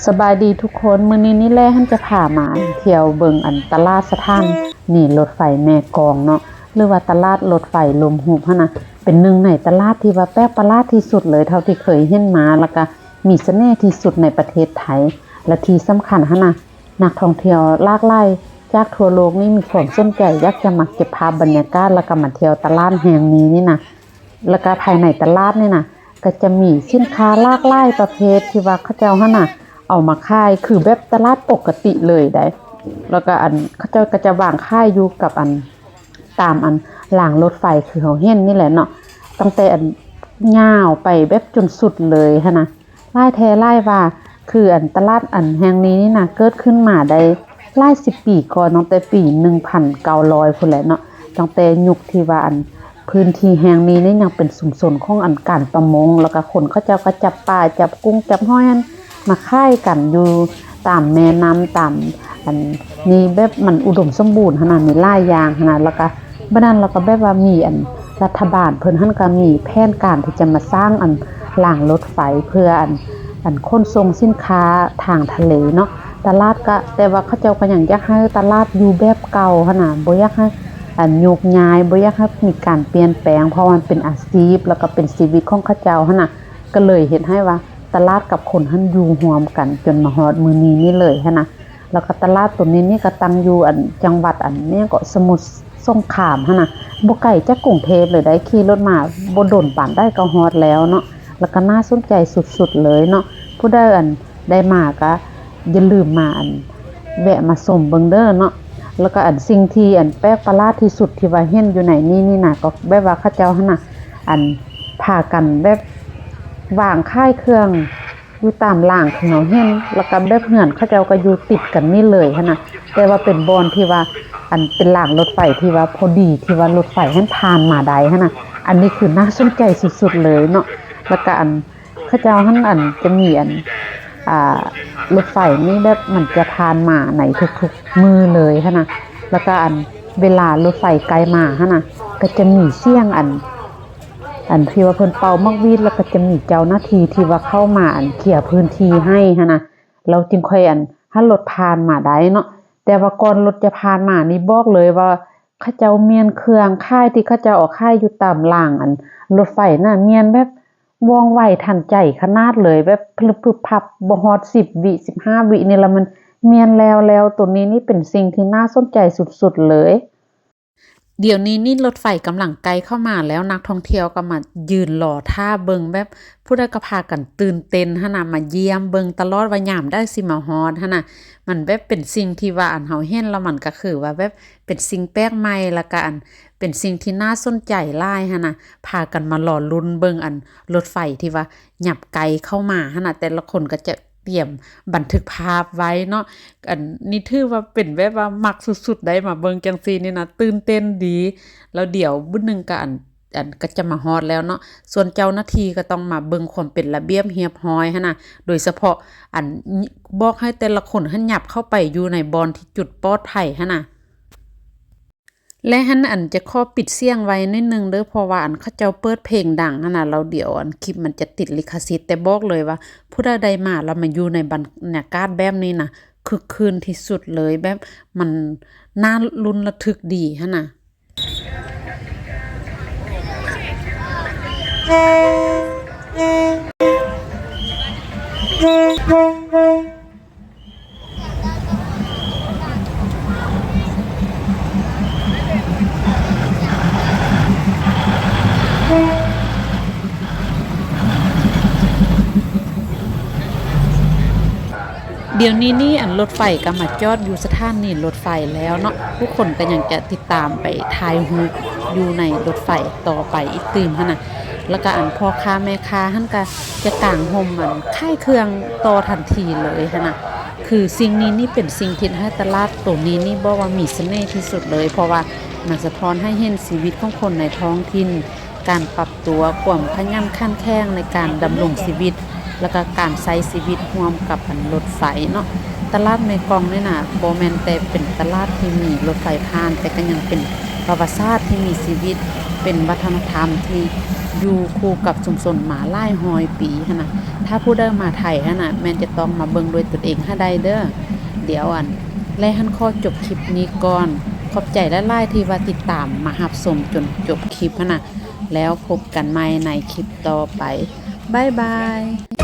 สบายดีทุกคนมื้อนี้นี่แหละท่านจะพามาเที่ยวเบิ่งตลาดสถานนี่รถไฟแม่กลองเนาะหรือว่าตลาดรถไฟลมหูบหั่นน่ะเป็นหนึ่งในตลาดที่ว่าแปลกประหลาดที่สุดเลยเท่าที่เคยเห็นมาแล้วก็มีเสน่ห์ที่สุดในประเทศไทยและที่สำคัญหั่นน่ะนักท่องเที่ยวหลากหลายจากทั่วโลกนี่มีความสนใจอยากจะมาเก็บภาพบรรยากาศแล้วก็มาเที่ยวตลาดแห่งนี้นี่นะแล้วก็ภายในตลาดนี่นะก็จะมีสินค้าหลากหลายประเภทที่ว่าเขาเจ้าหั่นน่ะเอามาขายคือแบบตลาดปกติเลยได้แล้วก็เขาเจ้าก็จะวางขายอยู่กับตามรางรถไฟคือเฮาเห็นนี่แหละเนาะตั้งแต่ยาวไปแบบจนสุดเลยหั่นน่ะหลายแท้หลายว่าคือตลาดแห่งนี้นี่นะเกิดขึ้นมาได้หลาย10ปีก่อนตั้งแต่ปี1900พุ่นแหละเนาะตั้งแต่ยุคที่ว่าพื้นที่แห่งนี้นี่ยังเป็นชุมชนของการประมงแล้วก็คนเขาเจ้าก็จับปลาจับกุ้งจับหอยมาขายกันอยู่ตามแม่น้ำตามนี่แบบมันอุดมสมบูรณ์ขนาดมีหลายอย่างขนาดแล้วก็บัดนั้นเราก็แบบว่ามีรัฐบาลเพิ่นก็มีแผนการที่จะมาสร้างรางรถไฟเพื่อขนส่งสินค้าทางทะเลเนาะตลาดก็แต่ว่าเขาเจ้าก็ยังอยากให้ตลาดอยู่แบบเก่าขนาดบ่อยากให้โยกย้ายบ่อยากให้มีการเปลี่ยนแปลงเพราะมันเป็นอาชีพแล้วก็เป็นชีวิตของเขาเจ้าหั่นน่ะก็เลยเฮ็ดให้ว่าตลาดกับคนหั่นอยู่ร่วมกันจนมาฮอดมื้อนี้นี่เลยหั่นน่ะแล้วก็ตลาดตัวนี้นี่ก็ตั้งอยู่จังหวัดนี้ก็สมุทรสงครามหั่นน่ะบ่ไกลจากกรุงเทพเลยได้ขี่รถมาบ่โดนปานได้ก็ฮอดแล้วเนาะแล้วก็น่าสนใจสุดๆเลยเนาะผู้ใดได้มาก็อย่าลืมมาแวะมาชมเบิ่งเด้อเนาะแล้วก็สิ่งที่แปลกประหลาดที่สุดที่ว่าเห็นอยู่ไหนนี่น่ะก็แบบว่าเขาเจ้าหั่นน่ะพากันแบบวางค่ายเครื่องอยู่ตามล่างที่เฮาเห็นแล้วก็แบบเฮือนเขาเจ้าก็อยู่ติดกันนี่เลยหั่นน่ะแต่ว่าเป็นบ่อนที่ว่าเป็นรางรถไฟที่ว่าพอดีที่ว่ารถไฟให้ผ่านมาได้หั่นน่ะอันนี้คือน่าสนใจสุดๆเลยเนาะแล้วก็เขาเจ้าหั่นจะมีรถไฟนี่แบบมันจะผ่านมาในทุกๆมือเลยหั่นน่ะแล้วก็เวลารถไฟไกลมาหั่นน่ะก็จะมีเสียงที่ว่าเพิ่นเป่ามักวีดแล้วก็จะมีเจ้าหน้าที่ที่ว่าเข้ามาเคลียร์พื้นที่ให้หั่นน่ะเราจึงค่อยให้รถผ่านมาได้เนาะแต่ว่าก่อนรถจะผ่านมานี่บอกเลยว่าเขาเจ้าเมียนเครื่องค่ายที่เขาเจ้าเอาค่ายอยู่ตามรางรถไฟน่ะเมียนแบบว่องไวทันใจขนาดเลยแบบพลึบๆพับบ่ฮอด10วิ15วินี่ละมันเมียนแล้วตัวนี้นี่เป็นสิ่งที่น่าสนใจสุดๆเลยเดี๋ยวนี้นี่รถไฟกำลังใกล้เข้ามาแล้วนักท่องเที่ยวก็มายืนรอท่าเบิ่งแบบผู้ใดก็พากันตื่นเต้นหั่นน่ะมาเยี่ยมเบิ่งตลอดว่ายามได้สิมาฮอดหั่นน่ะมันแบบเป็นสิ่งที่ว่าเฮาเห็นแล้วมันก็คือว่าแบบเป็นสิ่งแปลกใหม่แล้วก็เป็นสิ่งที่น่าสนใจหลายหั่นน่ะพากันมารอลุ้นเบิ่งรถไฟที่ว่าหยับไกลเข้ามาหั่นน่ะแต่ละคนก็จะเตรียมบันทึกภาพไว้เนาะนี่ถือว่าเป็นแบบว่ามักสุดๆได้มาเบิ่งจังซี่นี่นะตื่นเต้นดีแล้วเดี๋ยวมื้อนึงก็ก็จะมาฮอดแล้วเนาะส่วนเจ้าหน้าที่ก็ต้องมาเบิ่งความเป็นระเบียบเรียบร้อยหั่นน่ะโดยเฉพาะบอกให้แต่ละคนหันหยับเข้าไปอยู่ในบอนที่จุดปลอดภัยหั่นน่ะและหันจะขอปิดเสียงไว้นิดนึงเด้อเพราะว่าเขาเจ้าเปิดเพลงดังหั่นน่ะแล้วเดี๋ยวคลิปมันจะติดลิขสิทธิ์แต่บอกเลยว่าผู้ใดมาแล้วมาอยู่ในบรรยากาศแบบนี้น่ะคึกคืนที่สุดเลยแบบมันน่าลุ้นระทึกดีหั่นน่ะเดี๋ยวนี้นี่รถไฟก็มาจอดอยู่สถานีรถไฟแล้วเนาะทุกคนก็ยังจะติดตามไปถ่ายรูปอยู่ในรถไฟต่อไปอีกตื่มหั่นน่ะแล้วก็พ่อค้าแม่ค้าหั่นก็จะกางร่มค่ายเครื่องต่อทันทีเลยหั่นน่ะคือสิ่งนี้นี่เป็นสิ่งที่ให้ตลาดตัวนี้นี่บอกว่ามีเสน่ห์ที่สุดเลยเพราะว่ามันสะท้อนให้เห็นชีวิตของคนในท้องถิ่นการปรับตัวความขยันขันแข็งในการดำรงชีวิตแล้วก็การใช้ชีวิตร่วมกับรถไฟเนาะตลาดแม่กลองนี่น่ะบ่แม่นแต่เป็นตลาดที่มีรถไฟผ่านแต่ก็ยังเป็นประวัติศาสตร์ที่มีชีวิตเป็นวัฒนธรรมที่ อยู่คู่กับชุมชนมาหลายร้อยปีหั่นน่ะถ้าผู้ใดมาไทยหั่นน่ะแม่นจะต้องมาเบิ่งด้วยตนเองให้ได้เด้อเดี๋ยวและหันขอจบคลิปนี้ก่อนขอบใจหลายๆที่ว่าติดตามมารับชมจนจบคลิปหั่นน่ะแล้วพบกันใหม่ในคลิปต่อไปบ๊ายบาย